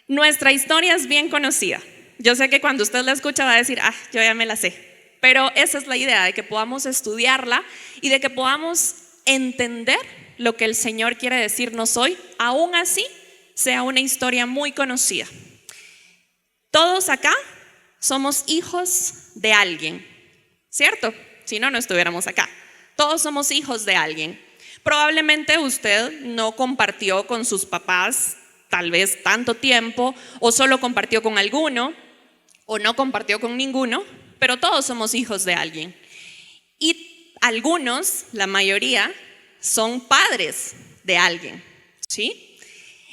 Nuestra historia es bien conocida. Yo sé que cuando usted la escucha va a decir, yo ya me la sé. Pero esa es la idea, de que podamos estudiarla y de que podamos entender lo que el Señor quiere decirnos hoy, aún así sea una historia muy conocida. Todos acá somos hijos de alguien, ¿cierto? Si no, no estuviéramos acá. Todos somos hijos de alguien. Probablemente usted no compartió con sus papás tal vez tanto tiempo, o solo compartió con alguno, o no compartió con ninguno, pero todos somos hijos de alguien. Y algunos, la mayoría, son padres de alguien, ¿sí?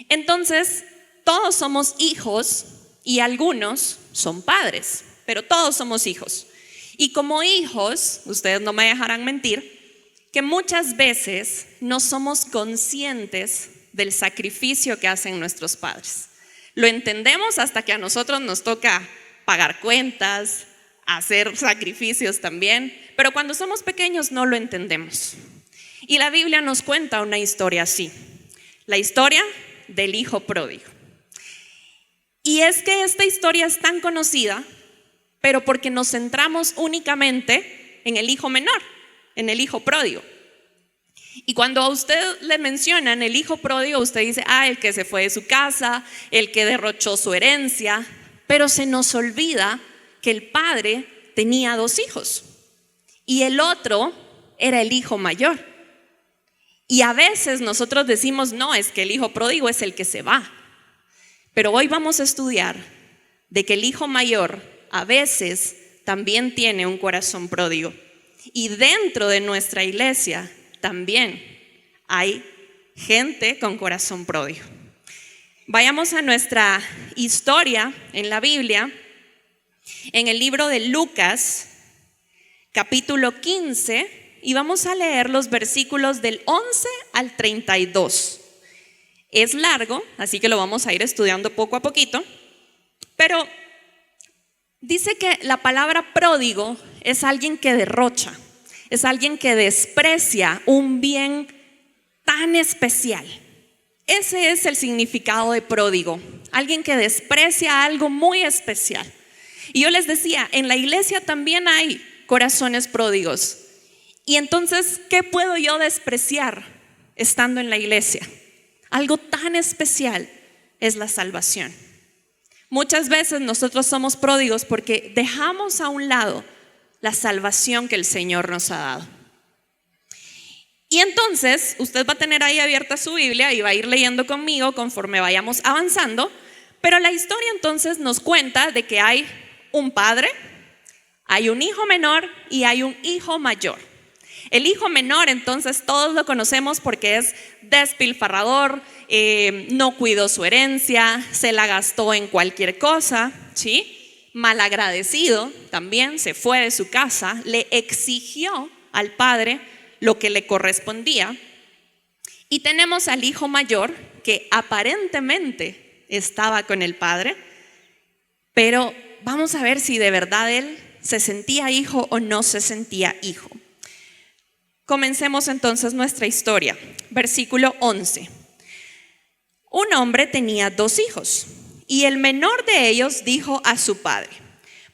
Entonces, todos somos hijos y algunos son padres, pero todos somos hijos. Y como hijos, ustedes no me dejarán mentir, que muchas veces no somos conscientes del sacrificio que hacen nuestros padres. Lo entendemos hasta que a nosotros nos toca pagar cuentas, hacer sacrificios también, pero cuando somos pequeños no lo entendemos. Y la Biblia nos cuenta una historia así, la historia del hijo pródigo. Y es que esta historia es tan conocida, pero porque nos centramos únicamente en el hijo menor, en el hijo pródigo. Y cuando a usted le mencionan el hijo pródigo, usted dice, el que se fue de su casa, el que derrochó su herencia, pero se nos olvida que el padre tenía 2 hijos y el otro era el hijo mayor. Y a veces nosotros decimos, no, es que el hijo pródigo es el que se va. Pero hoy vamos a estudiar de que el hijo mayor a veces también tiene un corazón pródigo. Y dentro de nuestra iglesia también hay gente con corazón pródigo. Vayamos a nuestra historia en la Biblia, en el libro de Lucas, capítulo 15, y vamos a leer los versículos del 11 al 32. Es largo, así que lo vamos a ir estudiando poco a poquito, pero dice que la palabra pródigo es alguien que derrocha, es alguien que desprecia un bien tan especial. Ese es el significado de pródigo, alguien que desprecia algo muy especial. Y yo les decía, en la iglesia también hay corazones pródigos. Y entonces, ¿qué puedo yo despreciar estando en la iglesia? Algo tan especial es la salvación. Muchas veces nosotros somos pródigos porque dejamos a un lado la salvación que el Señor nos ha dado. Y entonces usted va a tener ahí abierta su Biblia y va a ir leyendo conmigo conforme vayamos avanzando, pero la historia entonces nos cuenta de que hay un padre, hay un hijo menor y hay un hijo mayor. El hijo menor entonces todos lo conocemos porque es despilfarrador, no cuidó su herencia, se la gastó en cualquier cosa, ¿sí? Malagradecido también, se fue de su casa, le exigió al padre lo que le correspondía. Y tenemos al hijo mayor que aparentemente estaba con el padre, pero vamos a ver si de verdad él se sentía hijo o no se sentía hijo. Comencemos entonces nuestra historia. Versículo 11. Un hombre tenía 2 hijos y el menor de ellos dijo a su padre: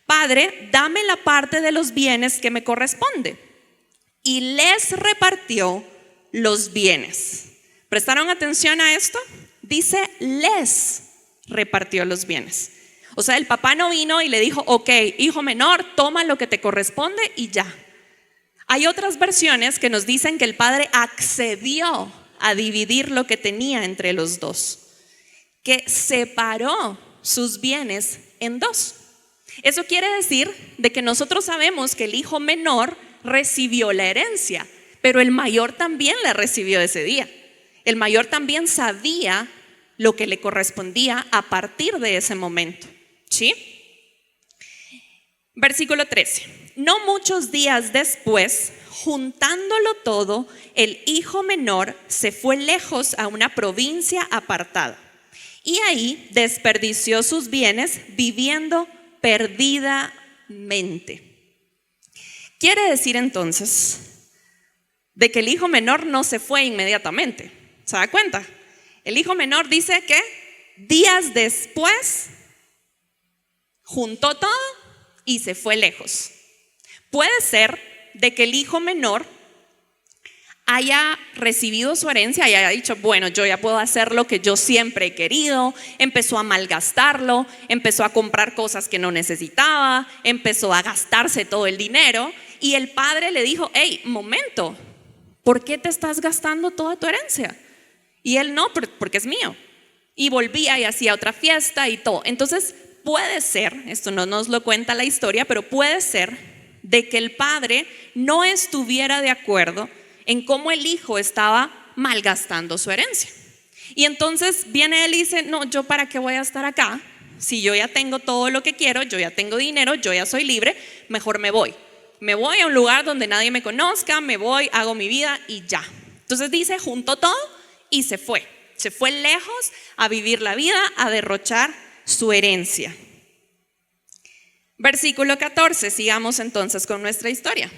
Padre, dame la parte de los bienes que me corresponde. Y les repartió los bienes. ¿Prestaron atención a esto? Dice, les repartió los bienes. O sea, el papá no vino y le dijo, ok, hijo menor, toma lo que te corresponde y ya. Hay otras versiones que nos dicen que el padre accedió a dividir lo que tenía entre los 2, que separó sus bienes en 2. Eso quiere decir de que nosotros sabemos que el hijo menor recibió la herencia, pero el mayor también la recibió ese día. El mayor también sabía lo que le correspondía a partir de ese momento, ¿sí? Versículo 13. No muchos días después, juntándolo todo, el hijo menor se fue lejos a una provincia apartada y ahí desperdició sus bienes viviendo perdidamente. Quiere decir entonces de que el hijo menor no se fue inmediatamente. ¿Se da cuenta? El hijo menor dice que días después, juntó todo y se fue lejos. Puede ser de que el hijo menor haya recibido su herencia y haya dicho, bueno, yo ya puedo hacer lo que yo siempre he querido. Empezó a malgastarlo, empezó a comprar cosas que no necesitaba, empezó a gastarse todo el dinero y el padre le dijo, hey, momento, ¿por qué te estás gastando toda tu herencia? Y él no, porque es mío. Y volvía y hacía otra fiesta y todo. Entonces puede ser, esto no nos lo cuenta la historia, pero puede ser de que el padre no estuviera de acuerdo en cómo el hijo estaba malgastando su herencia. Y entonces viene él y dice, no, yo para qué voy a estar acá, si yo ya tengo todo lo que quiero, yo ya tengo dinero, yo ya soy libre, mejor me voy a un lugar donde nadie me conozca, me voy, hago mi vida y ya. Entonces dice, juntó todo y se fue lejos a vivir la vida, a derrochar su herencia. Versículo 14, sigamos entonces con nuestra historia.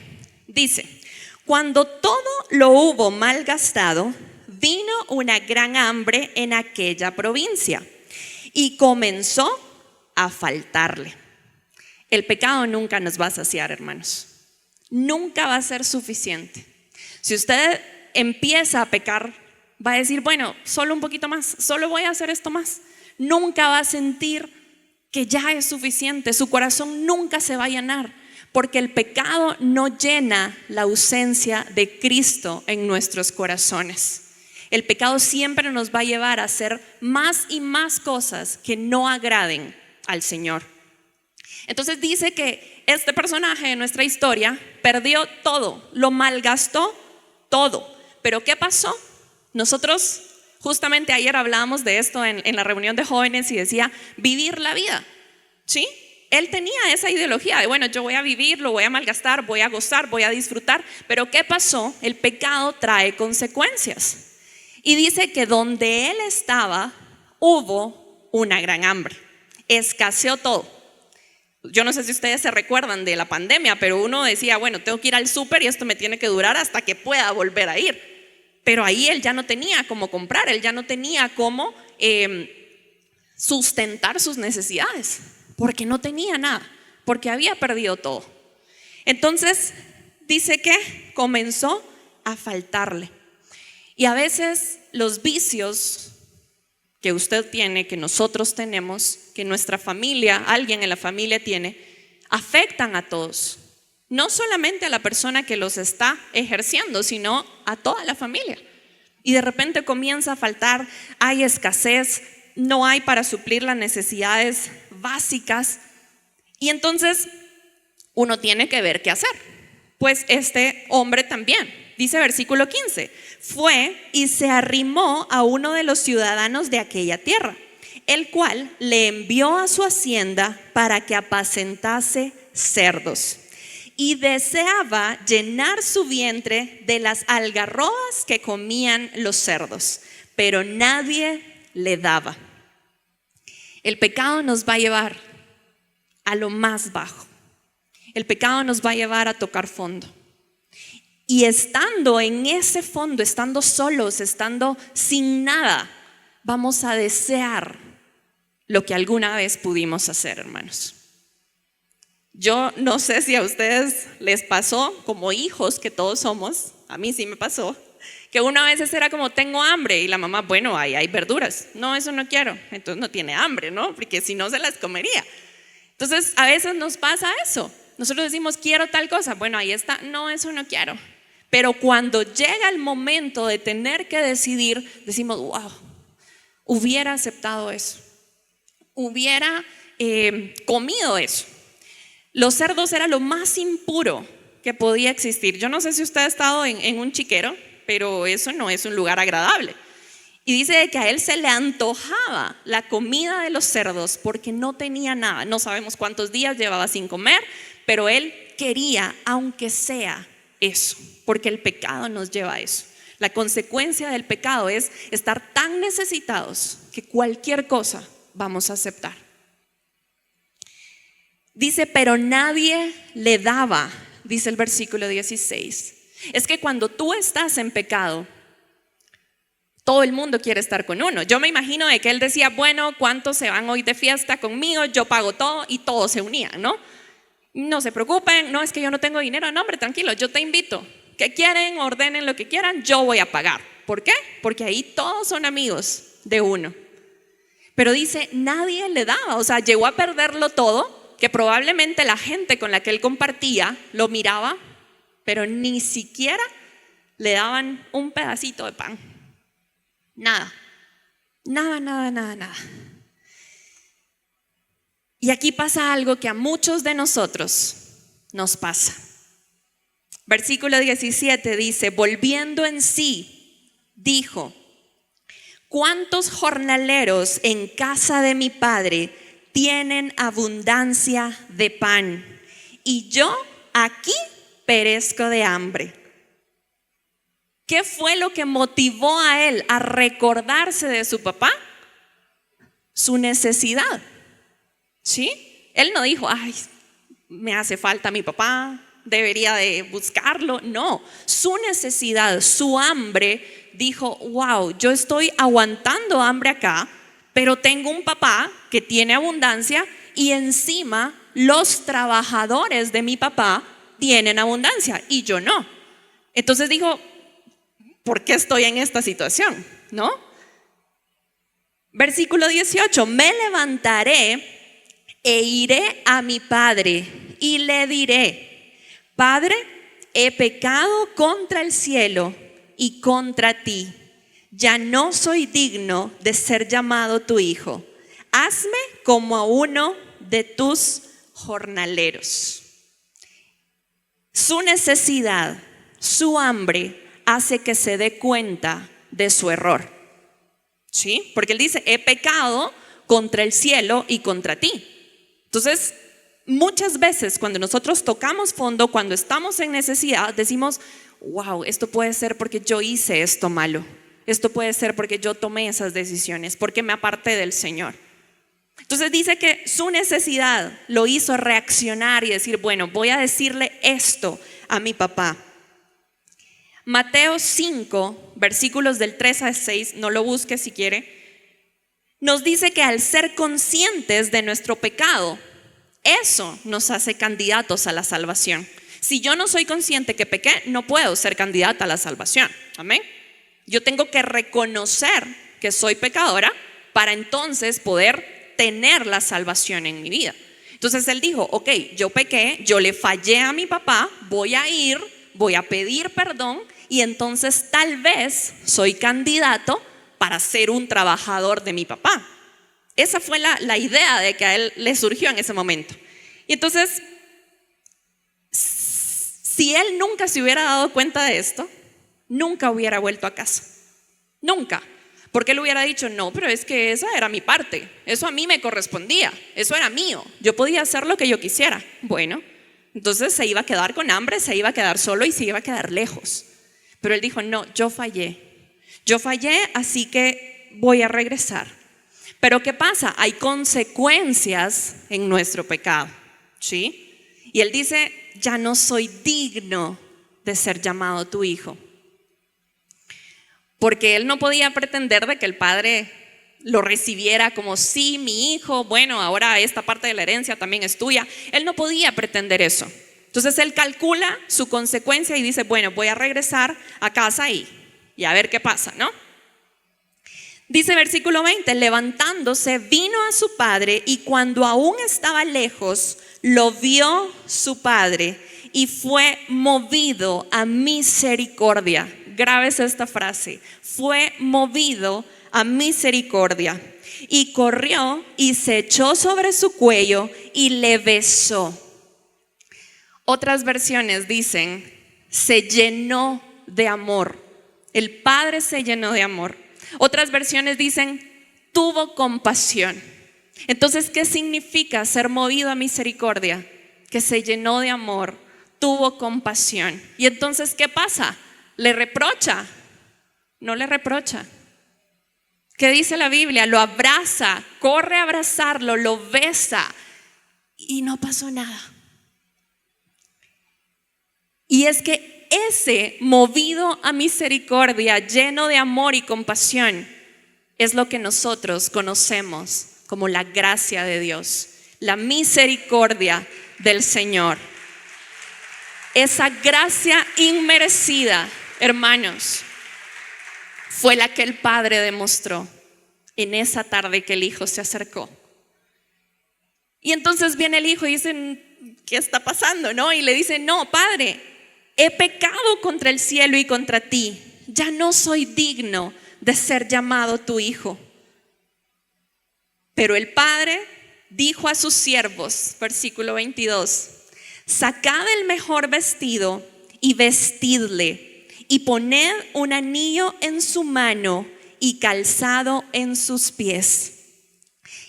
Dice, cuando todo lo hubo malgastado, vino una gran hambre en aquella provincia y comenzó a faltarle. El pecado nunca nos va a saciar, hermanos. Nunca va a ser suficiente. Si usted empieza a pecar, va a decir, bueno, solo un poquito más, solo voy a hacer esto más. Nunca va a sentir que ya es suficiente. Su corazón nunca se va a llenar, porque el pecado no llena la ausencia de Cristo en nuestros corazones. El pecado siempre nos va a llevar a hacer más y más cosas que no agraden al Señor. Entonces dice que este personaje de nuestra historia perdió todo, lo malgastó todo. Pero ¿qué pasó? Nosotros justamente ayer hablábamos de esto en la reunión de jóvenes y decía, vivir la vida, ¿sí? Él tenía esa ideología de, bueno, yo voy a vivir, lo voy a malgastar, voy a gozar, voy a disfrutar. Pero ¿qué pasó? El pecado trae consecuencias. Y dice que donde él estaba, hubo una gran hambre. Escaseó todo. Yo no sé si ustedes se recuerdan de la pandemia, pero uno decía, bueno, tengo que ir al súper y esto me tiene que durar hasta que pueda volver a ir. Pero ahí él ya no tenía cómo comprar, él ya no tenía cómo sustentar sus necesidades, porque no tenía nada, porque había perdido todo. Entonces dice que comenzó a faltarle. Y a veces los vicios que usted tiene, que nosotros tenemos, que nuestra familia, alguien en la familia tiene, afectan a todos. No solamente a la persona que los está ejerciendo, sino a toda la familia. Y de repente comienza a faltar, hay escasez, no hay para suplir las necesidades básicas. Y entonces uno tiene que ver qué hacer. Pues este hombre también. Dice versículo 15, fue y se arrimó a uno de los ciudadanos de aquella tierra, el cual le envió a su hacienda para que apacentase cerdos. Y deseaba llenar su vientre de las algarrobas que comían los cerdos, pero nadie le daba. El pecado nos va a llevar a lo más bajo. El pecado nos va a llevar a tocar fondo. Y estando en ese fondo, estando solos, estando sin nada, vamos a desear lo que alguna vez pudimos hacer, hermanos. Yo no sé si a ustedes les pasó, como hijos que todos somos, a mí sí me pasó, que una vez era como, tengo hambre, y la mamá, bueno, ahí hay verduras. No, eso no quiero. Entonces no tiene hambre, ¿no? Porque si no se las comería. Entonces a veces nos pasa eso. Nosotros decimos, quiero tal cosa. Bueno, ahí está. No, eso no quiero. Pero cuando llega el momento de tener que decidir, decimos, wow, hubiera aceptado eso. Hubiera comido eso. Los cerdos era lo más impuro que podía existir. Yo no sé si usted ha estado en un chiquero, pero eso no es un lugar agradable. Y dice que a él se le antojaba la comida de los cerdos porque no tenía nada. No sabemos cuántos días llevaba sin comer, pero él quería, aunque sea eso, porque el pecado nos lleva a eso. La consecuencia del pecado es estar tan necesitados que cualquier cosa vamos a aceptar. Dice, pero nadie le daba, dice el versículo 16. Es que cuando tú estás en pecado, Todo el mundo quiere estar con uno. Yo me imagino de que él decía, bueno, ¿cuántos se van hoy de fiesta conmigo? Yo pago todo, y todos se unían, ¿no? No se preocupen, no es que yo no tengo dinero, no, hombre, tranquilo, yo te invito. ¿Qué quieren? Ordenen lo que quieran, yo voy a pagar. ¿Por qué? Porque ahí todos son amigos de uno. Pero dice, nadie le daba, o sea, llegó a perderlo todo, que probablemente la gente con la que él compartía lo miraba, pero ni siquiera le daban un pedacito de pan. Nada, nada, nada, nada, nada. Y aquí pasa algo que a muchos de nosotros nos pasa. Versículo 17 dice, volviendo en sí, dijo, ¿cuántos jornaleros en casa de mi padre tienen abundancia de pan? Y yo aquí perezco de hambre. ¿Qué fue lo que motivó a él a recordarse de su papá? Su necesidad. ¿Sí? Él no dijo, ay, me hace falta mi papá, debería de buscarlo. No, su necesidad, su hambre, dijo, wow, yo estoy aguantando hambre acá, pero tengo un papá que tiene abundancia y encima los trabajadores de mi papá tienen abundancia y yo no. Entonces dijo, ¿por qué estoy en esta situación? ¿No? Versículo 18, me levantaré e iré a mi padre y le diré, Padre, he pecado contra el cielo y contra ti. Ya no soy digno de ser llamado tu hijo. Hazme como a uno de tus jornaleros. Su necesidad, su hambre, hace que se dé cuenta de su error. ¿Sí? Porque él dice, he pecado contra el cielo y contra ti. Entonces, muchas veces cuando nosotros tocamos fondo, cuando estamos en necesidad, decimos, wow, esto puede ser porque yo hice esto malo. Esto puede ser porque yo tomé esas decisiones, porque me aparté del Señor. Entonces dice que su necesidad lo hizo reaccionar y decir, bueno, voy a decirle esto a mi papá. Mateo 5, versículos del 3 al 6, no lo busque si quiere, nos dice que al ser conscientes de nuestro pecado, eso nos hace candidatos a la salvación. Si yo no soy consciente que pequé, no puedo ser candidata a la salvación. Amén. Yo tengo que reconocer que soy pecadora para entonces poder tener la salvación en mi vida. Entonces él dijo, ok, yo pequé, yo le fallé a mi papá, voy a ir, voy a pedir perdón y entonces tal vez soy candidato para ser un trabajador de mi papá. Esa fue la idea de que a él le surgió en ese momento. Y entonces, si él nunca se hubiera dado cuenta de esto, nunca hubiera vuelto a casa. Nunca. Porque él hubiera dicho, no, pero es que esa era mi parte. Eso a mí me correspondía. Eso era mío. Yo podía hacer lo que yo quisiera. Bueno, entonces se iba a quedar con hambre, se iba a quedar solo y se iba a quedar lejos. Pero él dijo, no, yo fallé. Yo fallé, así que voy a regresar. Pero ¿qué pasa? Hay consecuencias en nuestro pecado, ¿sí? Y él dice, ya no soy digno de ser llamado tu hijo. Porque él no podía pretender de que el padre lo recibiera como, sí, mi hijo, bueno, ahora esta parte de la herencia también es tuya. Él no podía pretender eso. Entonces él calcula su consecuencia y dice, bueno, voy a regresar a casa y a ver qué pasa, ¿no? Dice versículo 20, levantándose vino a su padre y cuando aún estaba lejos, lo vio su padre y fue movido a misericordia. Grábese esta frase, fue movido a misericordia. Y corrió y se echó sobre su cuello y le besó. Otras versiones dicen, se llenó de amor. El padre se llenó de amor. Otras versiones dicen, tuvo compasión. Entonces, ¿qué significa ser movido a misericordia? Que se llenó de amor, tuvo compasión. Y entonces, ¿qué pasa? ¿Le reprocha? No le reprocha. ¿Qué dice la Biblia? Lo abraza, corre a abrazarlo, lo besa y no pasó nada. Y es que ese movido a misericordia, lleno de amor y compasión, es lo que nosotros conocemos como la gracia de Dios, la misericordia del Señor. Esa gracia inmerecida, hermanos, fue la que el Padre demostró en esa tarde que el Hijo se acercó. Y entonces viene el Hijo y dice, ¿qué está pasando? ¿No? Y le dice, no, Padre, he pecado contra el cielo y contra ti. Ya no soy digno de ser llamado tu hijo. Pero el Padre dijo a sus siervos, versículo 22, sacad el mejor vestido y vestidle, y poned un anillo en su mano y calzado en sus pies.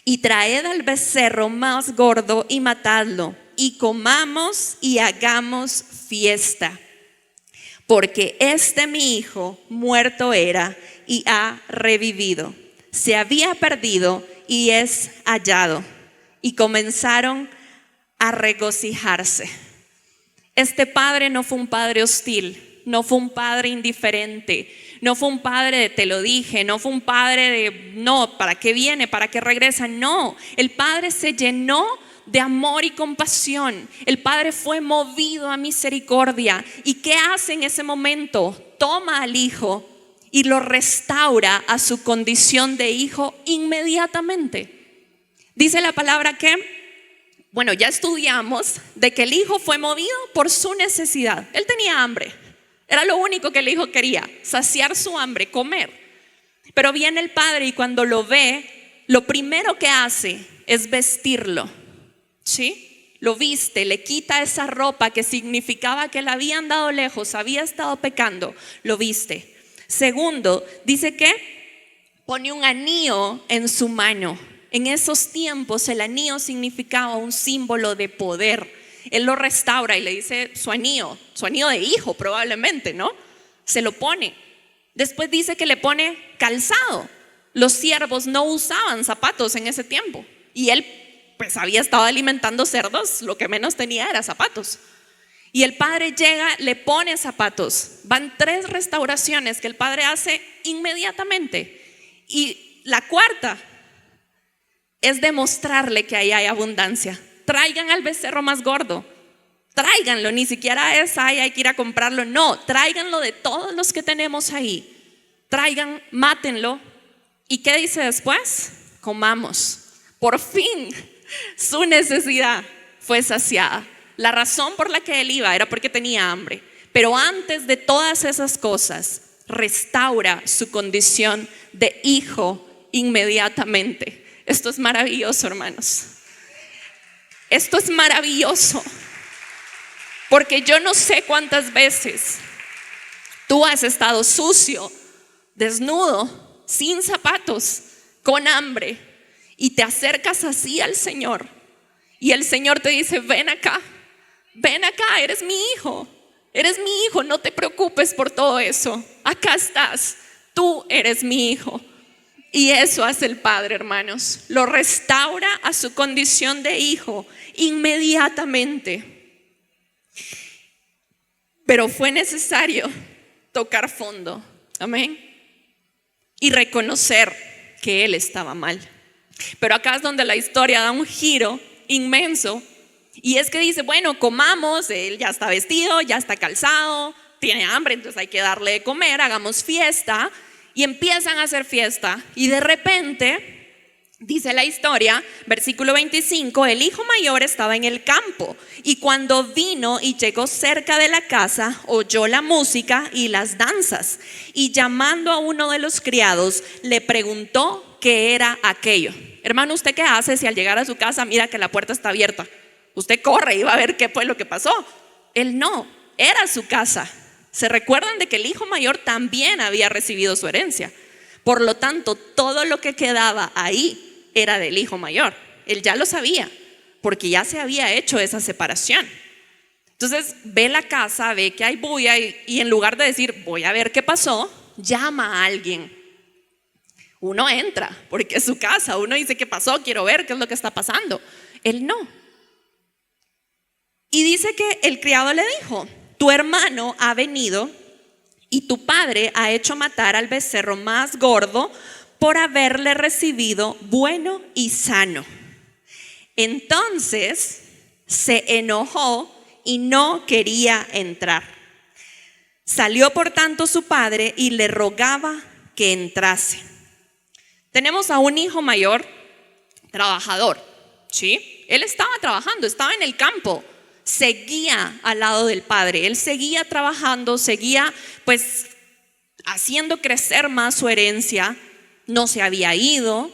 Y traed al becerro más gordo y matadlo, y comamos y hagamos fiesta. Porque mi hijo muerto era y ha revivido. Se había perdido y es hallado. Y comenzaron a regocijarse. Este padre no fue un padre hostil, no fue un padre indiferente, no fue un padre de te lo dije, no fue un padre de no, ¿para qué viene? ¿Para qué regresa? No, el padre se llenó de amor y compasión. El Padre fue movido a misericordia. ¿Y qué hace en ese momento? Toma al hijo y lo restaura a su condición de hijo inmediatamente. Dice la palabra que, bueno, ya estudiamos de que el hijo fue movido por su necesidad. Él tenía hambre. Era lo único que el hijo quería, saciar su hambre, comer. Pero viene el padre y cuando lo ve, lo primero que hace es vestirlo. ¿Sí? Lo viste, le quita esa ropa que significaba que le habían dado lejos, había estado pecando, lo viste. Segundo, dice que pone un anillo en su mano. En esos tiempos el anillo significaba un símbolo de poder. Él lo restaura y le dice su anillo de hijo probablemente, ¿no? Se lo pone. Después dice que le pone calzado. Los siervos no usaban zapatos en ese tiempo y él pues había estado alimentando cerdos, lo que menos tenía era zapatos. Y el padre llega, le pone zapatos. Van 3 restauraciones que el padre hace inmediatamente. Y la cuarta es demostrarle que ahí hay abundancia. Traigan al becerro más gordo. Tráiganlo, ni siquiera hay que ir a comprarlo. No, tráiganlo de todos los que tenemos ahí. Traigan, mátenlo. ¿Y qué dice después? Comamos. Por fin su necesidad fue saciada. La razón por la que él iba era porque tenía hambre. Pero antes de todas esas cosas, restaura su condición de hijo inmediatamente. Esto es maravilloso, hermanos. Esto es maravilloso. Porque yo no sé cuántas veces tú has estado sucio, desnudo, sin zapatos, con hambre, y te acercas así al Señor y el Señor te dice, ven acá, eres mi hijo, no te preocupes por todo eso, acá estás, tú eres mi hijo. Y eso hace el Padre, hermanos, lo restaura a su condición de hijo inmediatamente. Pero fue necesario tocar fondo, amén, y reconocer que él estaba mal. Pero acá es donde la historia da un giro inmenso. Y es que dice, bueno, comamos, él ya está vestido, ya está calzado, tiene hambre, entonces hay que darle de comer, hagamos fiesta. Y empiezan a hacer fiesta. Y de repente, dice la historia, versículo 25, el hijo mayor estaba en el campo. Y cuando vino y llegó cerca de la casa, oyó la música y las danzas. Y llamando a uno de los criados, le preguntó qué era aquello. Hermano, ¿usted qué hace si al llegar a su casa mira que la puerta está abierta? Usted corre y va a ver qué fue lo que pasó. Él no, era su casa. Se recuerdan de que el hijo mayor también había recibido su herencia. Por lo tanto, todo lo que quedaba ahí era del hijo mayor. Él ya lo sabía, porque ya se había hecho esa separación. Entonces ve la casa, ve que hay bulla y en lugar de decir, voy a ver qué pasó, llama a alguien. Uno entra, porque es su casa. Uno dice, ¿qué pasó? Quiero ver qué es lo que está pasando. Él no. Y dice que el criado le dijo, tu hermano ha venido y tu padre ha hecho matar al becerro más gordo por haberle recibido bueno y sano. Entonces se enojó y no quería entrar. Salió por tanto su padre y le rogaba que entrase. Tenemos a un hijo mayor, trabajador, ¿sí? Él estaba trabajando, estaba en el campo, seguía al lado del padre, él seguía trabajando, seguía pues haciendo crecer más su herencia, no se había ido.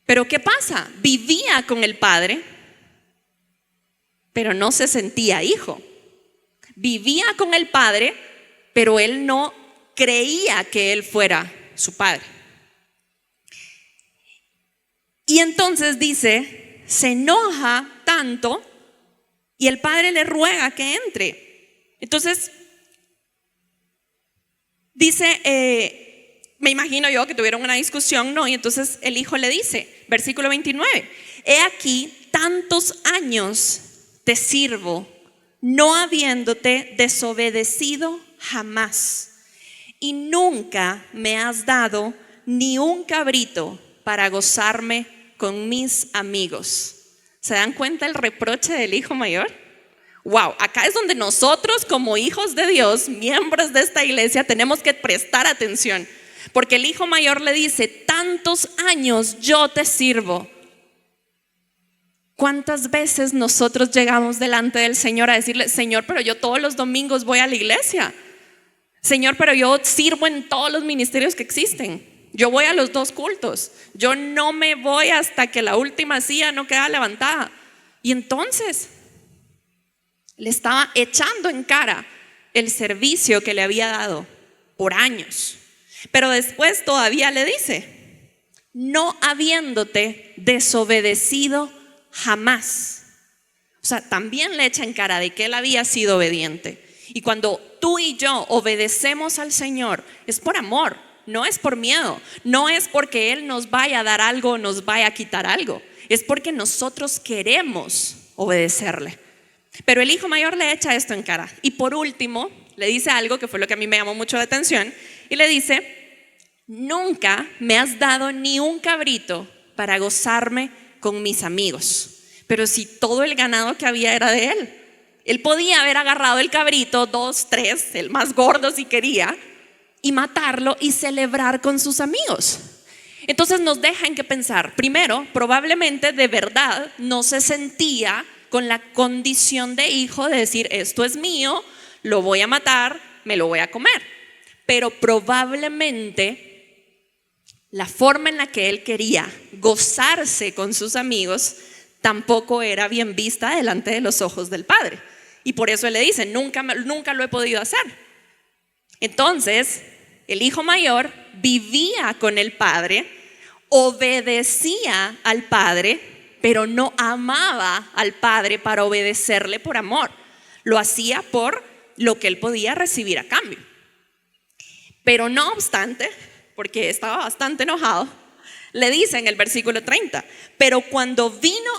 Pero ¿qué pasa? Vivía con el padre, pero no se sentía hijo. Vivía con el padre, pero él no creía que él fuera su padre. Y entonces dice, se enoja tanto y el padre le ruega que entre. Entonces, dice, me imagino yo que tuvieron una discusión, ¿no? Y entonces el hijo le dice, versículo 29, he aquí tantos años te sirvo, no habiéndote desobedecido jamás, y nunca me has dado ni un cabrito para gozarme con mis amigos. ¿Se dan cuenta el reproche del hijo mayor? Wow, acá es donde nosotros como hijos de Dios, miembros de esta iglesia, tenemos que prestar atención. Porque el hijo mayor le dice, tantos años yo te sirvo. ¿Cuántas veces nosotros llegamos delante del Señor a decirle, Señor, pero yo todos los domingos voy a la iglesia? Señor, pero yo sirvo en todos los ministerios que existen. Yo voy a los 2 cultos. Yo no me voy hasta que la última silla no queda levantada. Y entonces le estaba echando en cara el servicio que le había dado por años. Pero después todavía le dice, no habiéndote desobedecido jamás. O sea, también le echa en cara de que él había sido obediente. Y cuando tú y yo obedecemos al Señor, es por amor, no es por miedo, no es porque Él nos vaya a dar algo o nos vaya a quitar algo, es porque nosotros queremos obedecerle. Pero el hijo mayor le echa esto en cara. Y por último, le dice algo que fue lo que a mí me llamó mucho la atención. Y le dice, nunca me has dado ni un cabrito para gozarme con mis amigos. Pero si todo el ganado que había era de él. Él podía haber agarrado el cabrito, 2, 3, el más gordo si quería, y matarlo y celebrar con sus amigos. Entonces nos deja en qué pensar. Primero, probablemente de verdad no se sentía con la condición de hijo de decir, esto es mío, lo voy a matar, me lo voy a comer. Pero probablemente la forma en la que él quería gozarse con sus amigos tampoco era bien vista delante de los ojos del padre. Y por eso él le dice, nunca lo he podido hacer. Entonces, el hijo mayor vivía con el padre, obedecía al padre, pero no amaba al padre para obedecerle por amor. Lo hacía por lo que él podía recibir a cambio. Pero no obstante, porque estaba bastante enojado, le dice en el versículo 30, pero cuando vino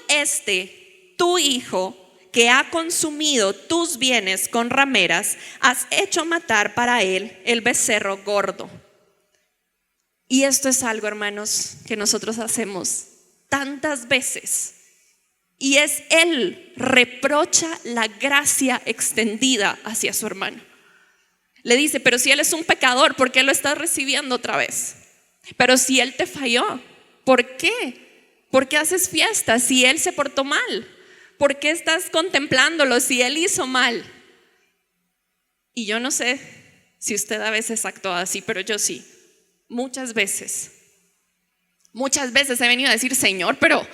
tu hijo, que ha consumido tus bienes con rameras, has hecho matar para él el becerro gordo. Y esto es algo, hermanos, que nosotros hacemos tantas veces. Y es él reprocha la gracia extendida hacia su hermano. Le dice, pero si él es un pecador, ¿por qué lo estás recibiendo otra vez? Pero si él te falló, ¿por qué? ¿Por qué haces fiesta si él se portó mal? ¿Por qué estás contemplándolo si él hizo mal? Y yo no sé si usted a veces actúa así, pero yo sí. Muchas veces he venido a decir, Señor, pero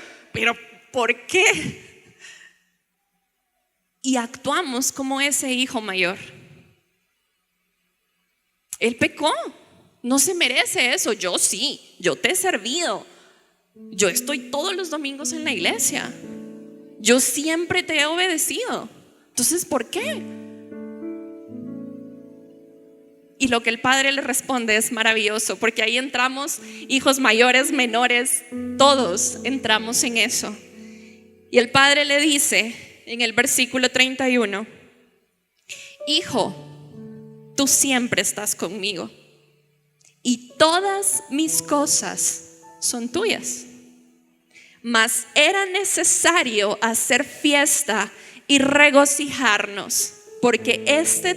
¿por qué? Y actuamos como ese hijo mayor. Él pecó, no se merece eso. Yo sí, yo te he servido. Yo estoy todos los domingos en la iglesia. Yo siempre te he obedecido. Entonces, ¿por qué? Y lo que el padre le responde es maravilloso, porque ahí entramos, hijos mayores, menores, todos entramos en eso. Y el padre le dice en el versículo 31, hijo, tú siempre estás conmigo y todas mis cosas son tuyas. Mas era necesario hacer fiesta y regocijarnos, porque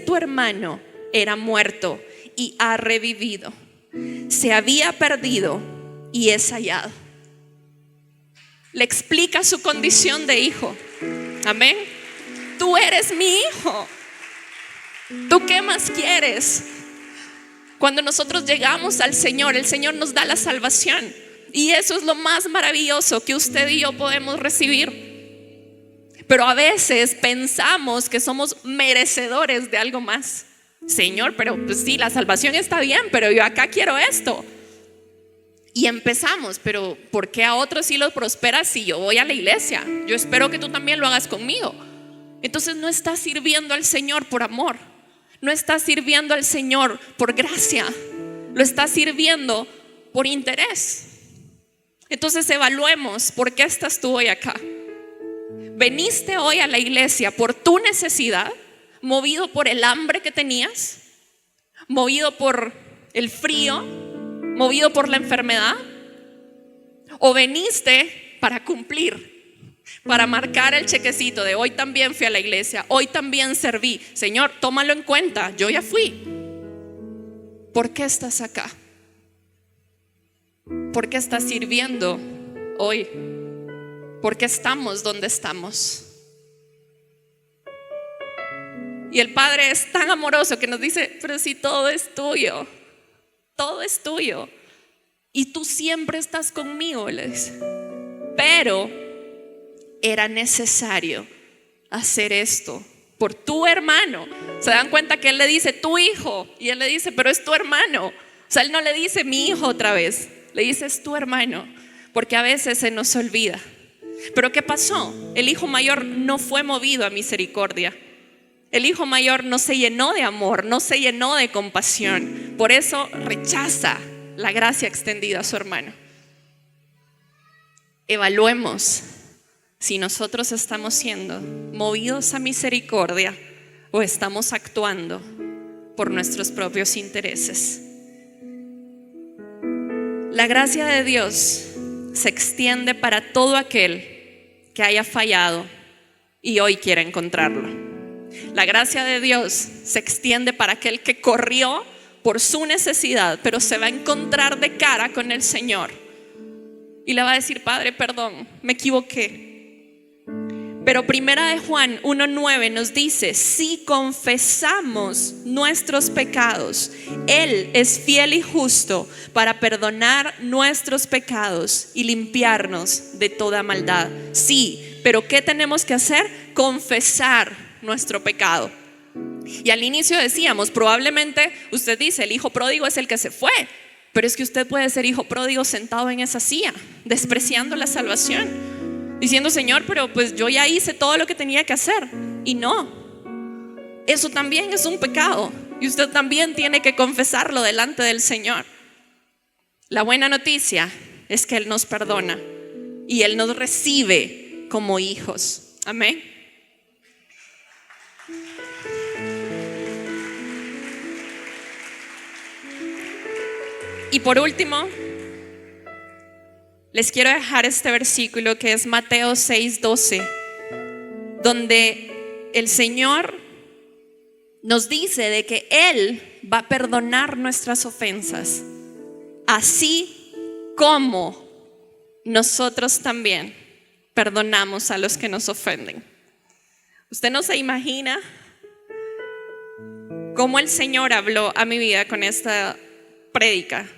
tu hermano era muerto y ha revivido. Se había perdido y es hallado. Le explica su condición de hijo. Amén. Tú eres mi hijo. ¿Tú qué más quieres? Cuando nosotros llegamos al Señor, el Señor nos da la salvación. Y eso es lo más maravilloso que usted y yo podemos recibir. Pero a veces pensamos que somos merecedores de algo más. Señor, pero pues sí, la salvación está bien, pero yo acá quiero esto. Y empezamos, pero ¿por qué a otros sí los prosperas si yo voy a la iglesia? Yo espero que tú también lo hagas conmigo. Entonces no estás sirviendo al Señor por amor. No estás sirviendo al Señor por gracia. Lo estás sirviendo por interés. Entonces evaluemos por qué estás tú hoy acá. ¿Veniste hoy a la iglesia por tu necesidad? ¿Movido por el hambre que tenías? ¿Movido por el frío? ¿Movido por la enfermedad? ¿O veniste para cumplir? Para marcar el chequecito de hoy también fui a la iglesia, hoy también serví. Señor, tómalo en cuenta, yo ya fui. ¿Por qué estás acá? ¿Por qué estás sirviendo hoy? ¿Por qué estamos donde estamos? Y el Padre es tan amoroso que nos dice, pero si todo es tuyo, todo es tuyo y tú siempre estás conmigo, le dice. Pero era necesario hacer esto por tu hermano. Se dan cuenta que él le dice tu hijo y él le dice, pero es tu hermano. O sea, él no le dice mi hijo otra vez, le dice es tu hermano, porque a veces se nos olvida. Pero ¿qué pasó? El hijo mayor no fue movido a misericordia. El hijo mayor no se llenó de amor, no se llenó de compasión. Por eso rechaza la gracia extendida a su hermano. Evaluemos si nosotros estamos siendo movidos a misericordia o estamos actuando por nuestros propios intereses. La gracia de Dios se extiende para todo aquel que haya fallado y hoy quiera encontrarlo. La gracia de Dios se extiende para aquel que corrió por su necesidad, pero se va a encontrar de cara con el Señor y le va a decir, Padre, perdón, me equivoqué. Pero primera de Juan 1:9 nos dice, si confesamos nuestros pecados, Él es fiel y justo para perdonar nuestros pecados y limpiarnos de toda maldad. Sí, pero ¿qué tenemos que hacer? Confesar nuestro pecado. Y al inicio decíamos, probablemente usted dice, el hijo pródigo es el que se fue, pero es que usted puede ser hijo pródigo sentado en esa silla, despreciando la salvación, diciendo, Señor, pero pues yo ya hice todo lo que tenía que hacer. Y no, eso también es un pecado y usted también tiene que confesarlo delante del Señor. La buena noticia es que Él nos perdona y Él nos recibe como hijos. Amén. Y por último, les quiero dejar este versículo que es Mateo 6:12, donde el Señor nos dice de que Él va a perdonar nuestras ofensas, así como nosotros también perdonamos a los que nos ofenden. Usted no se imagina cómo el Señor habló a mi vida con esta prédica.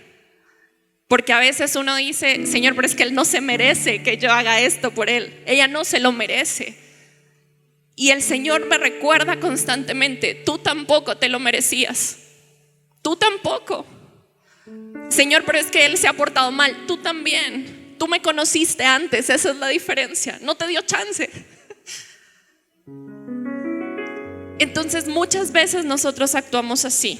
Porque a veces uno dice, Señor, pero es que Él no se merece que yo haga esto por Él. Ella no se lo merece. Y el Señor me recuerda constantemente, tú tampoco te lo merecías. Tú tampoco. Señor, pero es que Él se ha portado mal. Tú también. Tú me conociste antes, esa es la diferencia. No te dio chance. Entonces muchas veces nosotros actuamos así.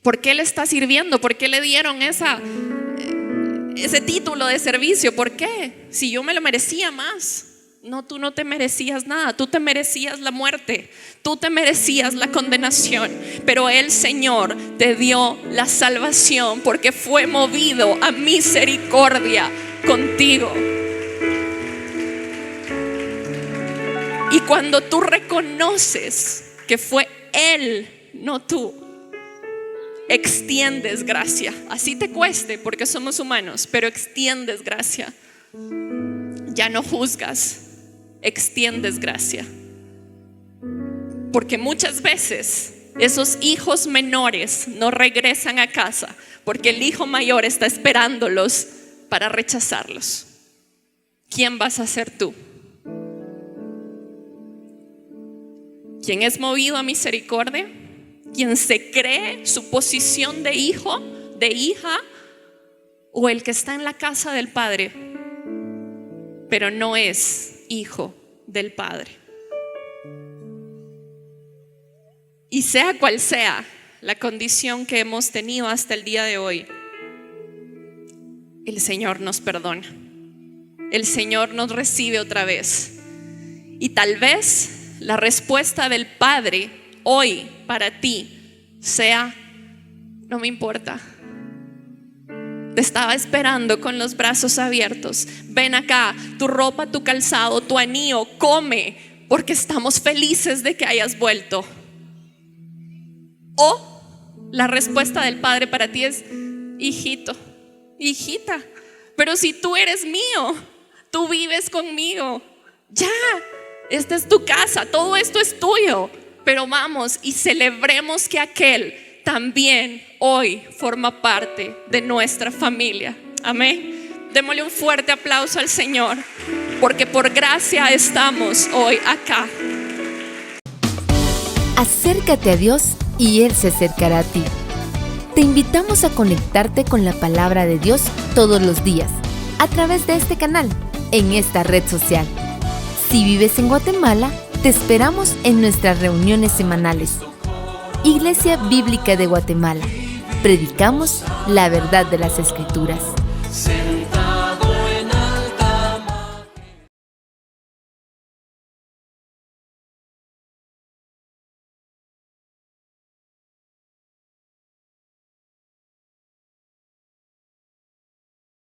¿Por qué le está sirviendo? ¿Por qué le dieron ese título de servicio? ¿Por qué? Si yo me lo merecía más. No, tú no te merecías nada, tú te merecías la muerte, tú te merecías la condenación, pero el Señor te dio la salvación porque fue movido a misericordia contigo. Y cuando tú reconoces que fue Él, no tú, extiendes gracia. Así te cueste porque somos humanos, pero extiendes gracia. Ya no juzgas, extiendes gracia. Porque muchas veces esos hijos menores no regresan a casa porque el hijo mayor está esperándolos para rechazarlos. ¿Quién vas a ser tú? ¿Quién es movido a misericordia? ¿Quién se cree su posición de hijo, de hija? ¿O el que está en la casa del Padre, pero no es hijo del Padre? Y sea cual sea la condición que hemos tenido hasta el día de hoy, el Señor nos perdona. El Señor nos recibe otra vez. Y tal vez la respuesta del Padre hoy para ti sea: no me importa. Te estaba esperando con los brazos abiertos. Ven acá, tu ropa, tu calzado, tu anillo, come, porque estamos felices de que hayas vuelto. O la respuesta del Padre para ti es: hijito, hijita, pero si tú eres mío, tú vives conmigo, ya, esta es tu casa, todo esto es tuyo. Pero vamos y celebremos que aquel también hoy forma parte de nuestra familia. Amén. Démosle un fuerte aplauso al Señor, porque por gracia estamos hoy acá. Acércate a Dios y Él se acercará a ti. Te invitamos a conectarte con la palabra de Dios todos los días a través de este canal, en esta red social. Si vives en Guatemala, te esperamos en nuestras reuniones semanales. Iglesia Bíblica de Guatemala. Predicamos la verdad de las Escrituras.